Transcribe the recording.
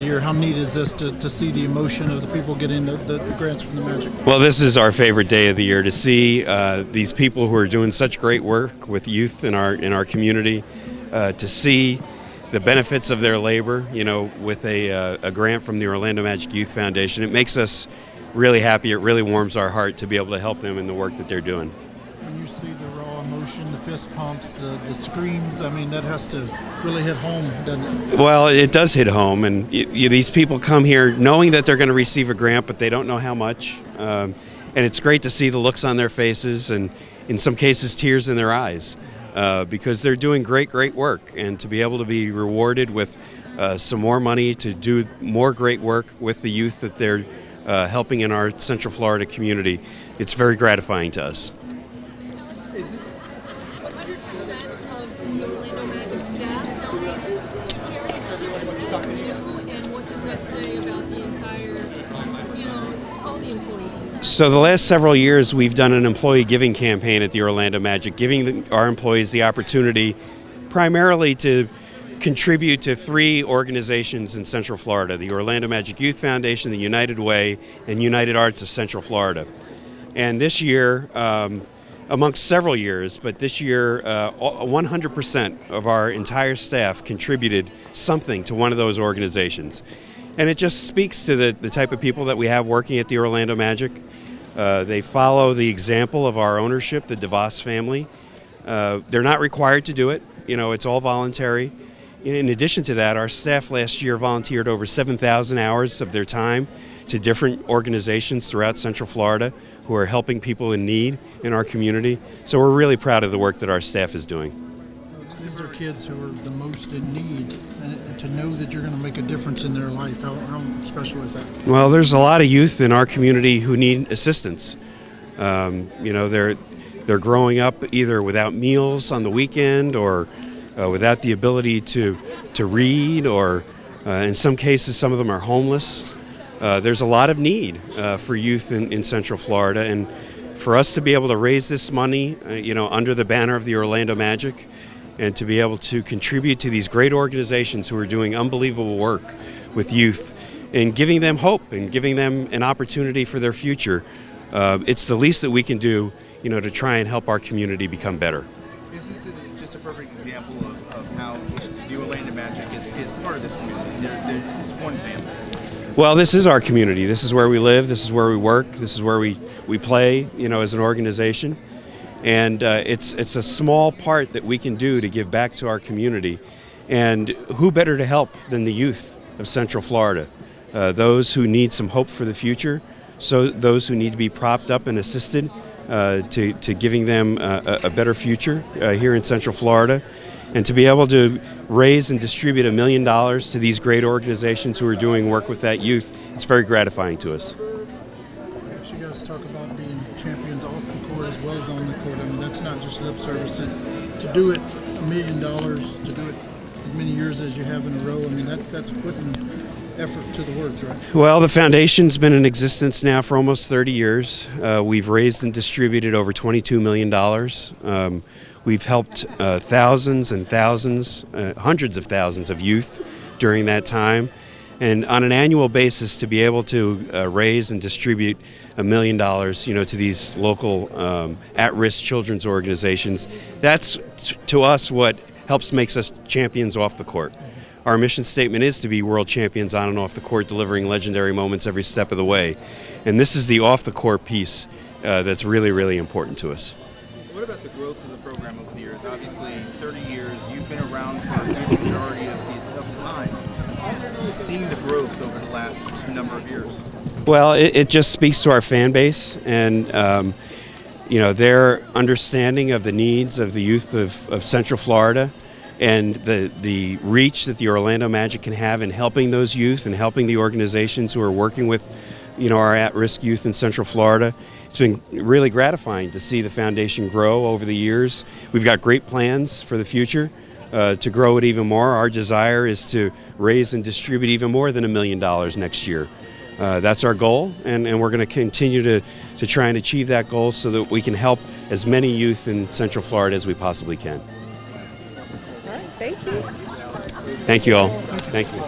year. How neat is this to see the emotion of the people getting the grants from the Magic? Well, this is our favorite day of the year, to see these people who are doing such great work with youth in our community, to see the benefits of their labor, with a grant from the Orlando Magic Youth Foundation. It makes us really happy. It really warms our heart to be able to help them in the work that they're doing. When you see the raw emotion, the fist pumps, the screams, I mean, that has to really hit home, doesn't it? Well, it does hit home, and these people come here knowing that they're going to receive a grant, but they don't know how much. And it's great to see the looks on their faces, and in some cases tears in their eyes, because they're doing great work, and to be able to be rewarded with some more money to do more great work with the youth that they're helping in our Central Florida community, it's very gratifying to us. Is this 100% of the Orlando Magic staff donated to charity this year? Is that new, and what does that say about the entire, all the employees? So the last several years we've done an employee giving campaign at the Orlando Magic, giving our employees the opportunity primarily to contribute to 3 organizations in Central Florida: the Orlando Magic Youth Foundation, the United Way, and United Arts of Central Florida. And this year, amongst several years, but this year 100% of our entire staff contributed something to one of those organizations. And it just speaks to the type of people that we have working at the Orlando Magic. They follow the example of our ownership, the DeVos family. They're not required to do it. It's all voluntary. In addition to that, our staff last year volunteered over 7,000 hours of their time to different organizations throughout Central Florida who are helping people in need in our community. So we're really proud of the work that our staff is doing. These are kids who are the most in need, and to know that you're going to make a difference in their life, how special is that? Well, there's a lot of youth in our community who need assistance. They're growing up either without meals on the weekend, or without the ability to read, or in some cases some of them are homeless. There's a lot of need for youth in Central Florida, and for us to be able to raise this money under the banner of the Orlando Magic, and to be able to contribute to these great organizations who are doing unbelievable work with youth and giving them hope and giving them an opportunity for their future, it's the least that we can do to try and help our community become better. Is this just a perfect example of how the Orlando Magic is part of this community? There's one family. Well, this is our community. This is where we live. This is where we work. This is where we play, as an organization. And it's a small part that we can do to give back to our community. And who better to help than the youth of Central Florida? Those who need some hope for the future, so those who need to be propped up and assisted to giving them a better future here in Central Florida. And to be able to raise and distribute $1 million to these great organizations who are doing work with that youth, it's very gratifying to us. You guys talk about being champions off the court as well as on the court. I mean, that's not just lip service. To do it $1 million, to do it as many years as you have in a row, I mean, that's putting effort to the words, right? Well, the foundation's been in existence now for almost 30 years. We've raised and distributed over $22 million. We've helped thousands and thousands, hundreds of thousands of youth during that time. And on an annual basis, to be able to raise and distribute $1 million, to these local at-risk children's organizations, that's to us what helps makes us champions off the court. Our mission statement is to be world champions on and off the court, delivering legendary moments every step of the way. And this is the off-the-court piece that's really important to us. What about the growth of the program over the years? Obviously, 30 years, you've been around for the majority of the time. Seeing the growth over the last number of years. Well, it just speaks to our fan base, and their understanding of the needs of the youth of Central Florida, and the reach that the Orlando Magic can have in helping those youth and helping the organizations who are working with our at-risk youth in Central Florida. It's been really gratifying to see the foundation grow over the years. We've got great plans for the future to grow it even more. Our desire is to raise and distribute even more than $1 million next year. That's our goal, and we're going to continue to try and achieve that goal so that we can help as many youth in Central Florida as we possibly can. All right, thank you. Thank you all. Thank you.